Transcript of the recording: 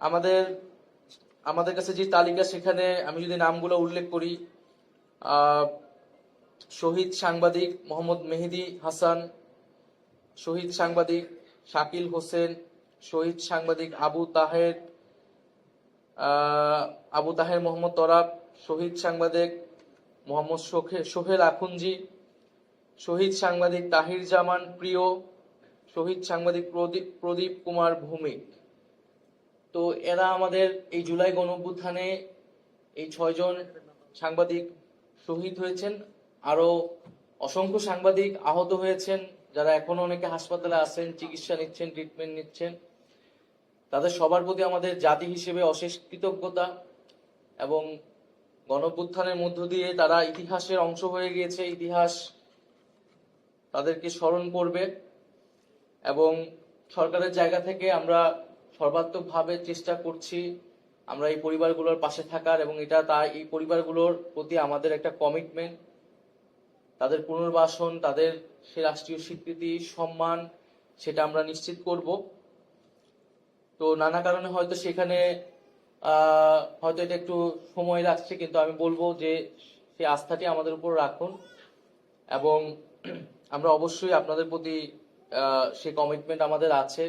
আমাদের আমাদের কাছে যে তালিকা, সেখানে আমি যদি নামগুলো উল্লেখ করি, শহীদ সাংবাদিক মোহাম্মদ মেহেদী হাসান, শহীদ সাংবাদিক শাকিল হোসেন, শহীদ সাংবাদিক আবু তাহের মোহাম্মদ তরাব, শহীদ সাংবাদিক মোহাম্মদ সোহেল আখুনজি, শহীদ সাংবাদিক তাহির জামান প্রিয়, শহীদ সাংবাদিক প্রদীপ কুমার ভৌমিক। তো এরা আমাদের এই জুলাই গণঅভ্যুত্থানে এই 6 জন সাংবাদিক শহীদ হয়েছেন। আরো অসংখ্য সাংবাদিক আহত হয়েছেন, যারা এখনো অনেকে হাসপাতালে আছেন, চিকিৎসা নিচ্ছেন, ট্রিটমেন্ট নিচ্ছেন। তাদের সবার প্রতি আমাদের জাতি হিসেবে অশেষ কৃতজ্ঞতা। এবং গণঅভ্যুত্থানের মধ্য দিয়ে তারা ইতিহাসের অংশ হয়ে গিয়েছে, ইতিহাস তাদেরকে স্মরণ করবে। এবং সরকারের জায়গা থেকে আমরা সর্বাত্মকভাবে চেষ্টা করছি আমরা এই পরিবারগুলোর পাশে থাকার, এবং এই পরিবারগুলোর প্রতি আমাদের একটা কমিটমেন্ট। তাদের পুনর্বাসন, তাদের সে রাষ্ট্রীয় স্বীকৃতি, সম্মান, সেটা আমরা নিশ্চিত করব। তো নানা কারণে হয়তো সেখানে হয়তো এটা একটু সময় লাগছে, কিন্তু আমি বলবো যে সেই আস্থাটি আমাদের উপর রাখুন, এবং আমরা অবশ্যই আপনাদের প্রতি সেই কমিটমেন্ট আমাদের আছে।